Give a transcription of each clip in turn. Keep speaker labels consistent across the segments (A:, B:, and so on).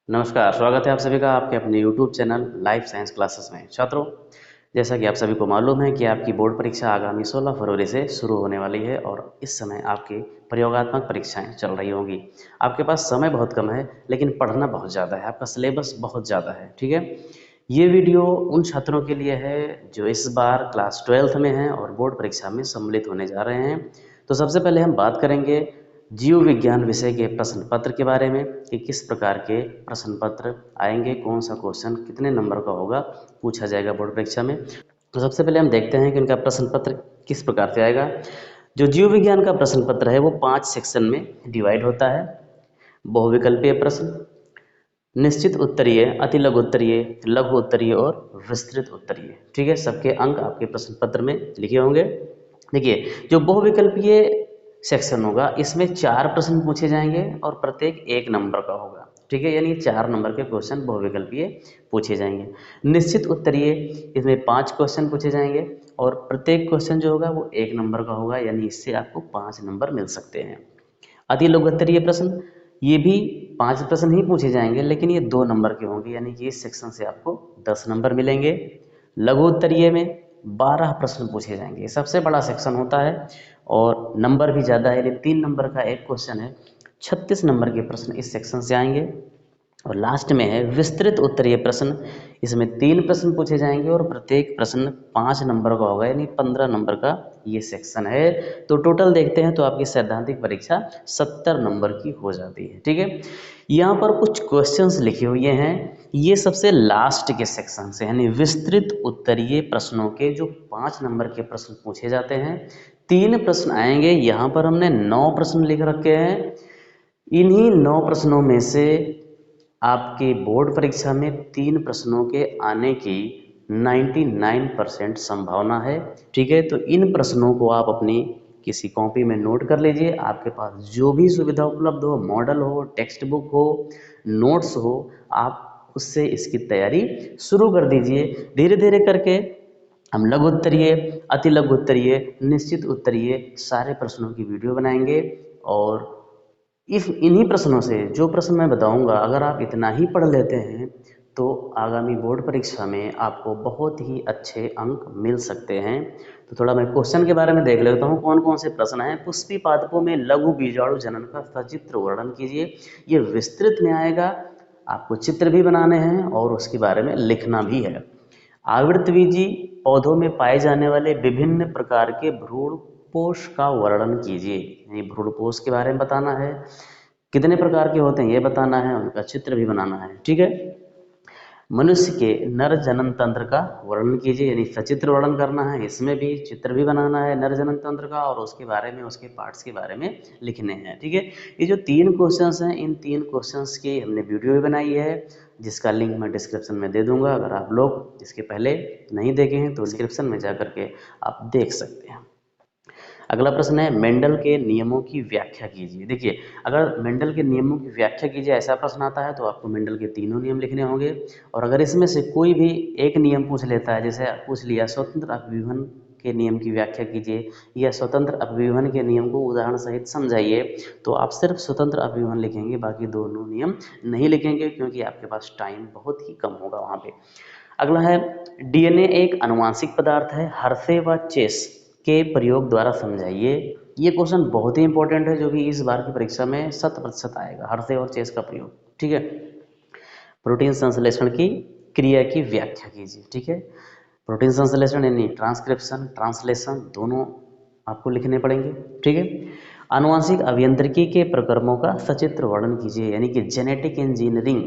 A: नमस्कार, स्वागत है आप सभी का आपके अपने YouTube channel life science classes में। छात्रों, जैसा कि आप सभी को मालूम है कि आपकी बोर्ड परीक्षा आगामी 16 फरवरी से शुरू होने वाली है और इस समय आपकी प्रयोगात्मक परीक्षाएं चल रही होंगी। आपके पास समय बहुत कम है, लेकिन पढ़ना बहुत ज़्यादा है, आपका सिलेबस बहुत ज़्यादा है। ठीक है, ये वीडियो उन छात्रों के लिए है जो इस बार क्लास 12th में हैं और बोर्ड परीक्षा में सम्मिलित होने जा रहे हैं। तो सबसे पहले हम बात करेंगे जीव विज्ञान विषय के प्रश्न पत्र के बारे में कि किस प्रकार के प्रश्न पत्र आएंगे, कौन सा क्वेश्चन कितने नंबर का होगा, पूछा जाएगा बोर्ड परीक्षा में। तो सबसे पहले हम देखते हैं कि उनका प्रश्न पत्र किस प्रकार से आएगा। जो जीव विज्ञान का प्रश्न पत्र है वो 5 सेक्शन में डिवाइड होता है। बहुविकल्पीय प्रश्न, निश्चित उत्तरीय, अति लघु उत्तरीय, लघु उत्तरीय और विस्तृत उत्तरीय। ठीक है, सबके अंक आपके प्रश्न पत्र में लिखे होंगे। देखिए, जो बहुविकल्पीय सेक्शन होगा इसमें 4 प्रश्न पूछे जाएंगे और प्रत्येक 1 नंबर का होगा। ठीक है, यानी 4 नंबर के क्वेश्चन बहुविकल्पीय पूछे जाएंगे। निश्चित उत्तरीय, इसमें 5 क्वेश्चन पूछे जाएंगे और प्रत्येक क्वेश्चन जो होगा वो 1 नंबर का होगा, यानी इससे आपको 5 नंबर मिल सकते हैं। अति लघु उत्तरीय प्रश्न, ये भी 5 प्रश्न ही पूछे जाएंगे, लेकिन ये 2 नंबर के होंगे, यानी कि इस सेक्शन से आपको 10 नंबर मिलेंगे। लघु उत्तरीय में 12 प्रश्न पूछे जाएंगे, सबसे बड़ा सेक्शन होता है और नंबर भी ज़्यादा है, यानी 3 नंबर का एक क्वेश्चन है। 36 नंबर के प्रश्न इस सेक्शन से आएंगे। और लास्ट में है विस्तृत उत्तरीय प्रश्न, इसमें 3 प्रश्न पूछे जाएंगे और प्रत्येक प्रश्न 5 नंबर का होगा, यानी 15 नंबर का ये सेक्शन है। तो टोटल देखते हैं तो आपकी सैद्धांतिक परीक्षा 70 नंबर की हो जाती है। ठीक है, यहाँ पर कुछ क्वेश्चंस लिखे हुए हैं, ये सबसे लास्ट के सेक्शन से, यानी विस्तृत उत्तरीय प्रश्नों के जो 5 नंबर के प्रश्न पूछे जाते हैं। 3 प्रश्न आएंगे, यहाँ पर हमने 9 प्रश्न लिख रखे हैं। इन्हीं 9 प्रश्नों में से आपके बोर्ड परीक्षा में 3 प्रश्नों के आने की 99% संभावना है। ठीक है, तो इन प्रश्नों को आप अपनी किसी कॉपी में नोट कर लीजिए। आपके पास जो भी सुविधा उपलब्ध हो, मॉडल हो, टेक्स्ट बुक हो, नोट्स हो, आप उससे इसकी तैयारी शुरू कर दीजिए। धीरे धीरे करके हम लघु उत्तरीय, अति लघु उत्तरीय, निश्चित उत्तरीय सारे प्रश्नों की वीडियो बनाएंगे और इस इन्हीं प्रश्नों से जो प्रश्न मैं बताऊंगा, अगर आप इतना ही पढ़ लेते हैं तो आगामी बोर्ड परीक्षा में आपको बहुत ही अच्छे अंक मिल सकते हैं। तो थोड़ा मैं क्वेश्चन के बारे में देख लेता हूँ कौन कौन से प्रश्न हैं। पुष्पी पादपों में लघु बीजाणु जनन का सचित्र वर्णन कीजिए, ये विस्तृत में आएगा, आपको चित्र भी बनाने हैं और उसके बारे में लिखना भी है। आवृतबीजी पौधों में पाए जाने वाले विभिन्न प्रकार के भ्रूणपोष का वर्णन कीजिए, यानी भ्रूणपोष के बारे में बताना है, कितने प्रकार के होते हैं ये बताना है, उनका चित्र भी बनाना है। ठीक है, मनुष्य के नर जनन तंत्र का वर्णन कीजिए, यानी सचित्र वर्णन करना है, इसमें भी चित्र भी बनाना है नर जनन तंत्र का और उसके बारे में, उसके पार्ट्स के बारे में लिखने हैं। ठीक है, ये जो 3 क्वेश्चंस हैं, इन 3 क्वेश्चंस की हमने वीडियो भी बनाई है, जिसका लिंक मैं डिस्क्रिप्शन में दे दूंगा। अगर आप लोग इसके पहले नहीं देखे हैं तो डिस्क्रिप्शन में जा करके आप देख सकते हैं। अगला प्रश्न है मेंडल के नियमों की व्याख्या कीजिए। देखिए, अगर मेंडल के नियमों की व्याख्या कीजिए ऐसा प्रश्न आता है तो आपको मेंडल के तीनों नियम लिखने होंगे। और अगर इसमें से कोई भी एक नियम पूछ लेता है, जैसे पूछ लिया स्वतंत्र अपविभन के नियम की व्याख्या कीजिए या स्वतंत्र अपविभन के नियम को उदाहरण सहित समझाइए, तो आप सिर्फ स्वतंत्र अपविभन लिखेंगे, बाकी दोनों नियम नहीं लिखेंगे, क्योंकि आपके पास टाइम बहुत ही कम होगा वहाँ पे। अगला है डीएनए एक अनुवांशिक पदार्थ है, हर्षे व चेस के प्रयोग द्वारा समझाइए। ये क्वेश्चन बहुत ही इंपॉर्टेंट है, जो कि इस बार की परीक्षा में 100% आएगा, हर्षे और चेस का प्रयोग। ठीक है, प्रोटीन संश्लेषण की क्रिया की व्याख्या कीजिए। ठीक है, प्रोटीन संश्लेषण यानी ट्रांसक्रिप्शन, ट्रांसलेशन दोनों आपको लिखने पड़ेंगे। ठीक है, आनुवांशिक अभियांत्रिकी के प्रकरणों का सचित्र वर्णन कीजिए, यानी कि जेनेटिक इंजीनियरिंग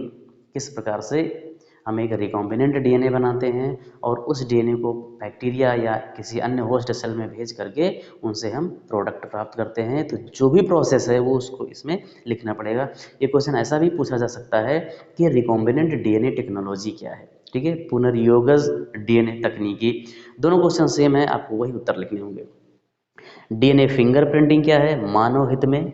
A: किस प्रकार से हम एक रिकॉम्बिनेंट डीएनए बनाते हैं और उस डीएनए को बैक्टीरिया या किसी अन्य होस्ट सेल में भेज करके उनसे हम प्रोडक्ट प्राप्त करते हैं। तो जो भी प्रोसेस है वो उसको इसमें लिखना पड़ेगा। ये क्वेश्चन ऐसा भी पूछा जा सकता है कि रिकॉम्बिनेंट डीएनए टेक्नोलॉजी क्या है। ठीक है, पुनर्योगज डीएनए तकनीकी, दोनों क्वेश्चन सेम है, आपको वही उत्तर लिखने होंगे। डीएनए फिंगरप्रिंटिंग क्या है, मानव हित में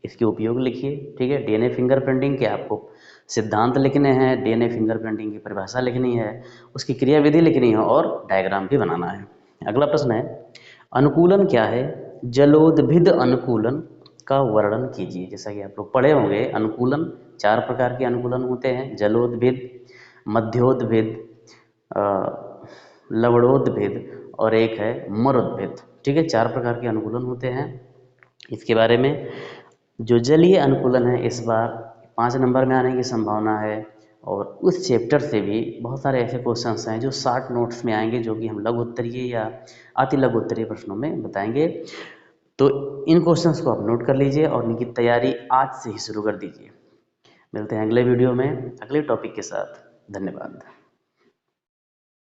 A: इसके उपयोग लिखिए। ठीक है, डीएनए फिंगरप्रिंटिंग के आपको सिद्धांत लिखने हैं, डीएनए फिंगरप्रिंटिंग की परिभाषा लिखनी है, उसकी क्रियाविधि लिखनी है और डायग्राम भी बनाना है। अगला प्रश्न है अनुकूलन क्या है, जलोद्भिद अनुकूलन का वर्णन कीजिए। जैसा कि आप लोग पढ़े होंगे, अनुकूलन 4 प्रकार के अनुकूलन होते हैं, जलोदभिद, मध्योदभिद, लवणोदभिद और एक है मरोदभिद। ठीक है, 4 प्रकार के अनुकूलन होते हैं। इसके बारे में जो जलीय अनुकूलन है इस बार 5 नंबर में आने की संभावना है, और उस चैप्टर से भी बहुत सारे ऐसे क्वेश्चंस हैं जो शॉर्ट नोट्स में आएंगे, जो कि हम लघु उत्तरीय या अति लघु उत्तरीय प्रश्नों में बताएंगे। तो इन क्वेश्चंस को आप नोट कर लीजिए और इनकी तैयारी आज से ही शुरू कर दीजिए। मिलते हैं अगले वीडियो में अगले टॉपिक के साथ। धन्यवाद।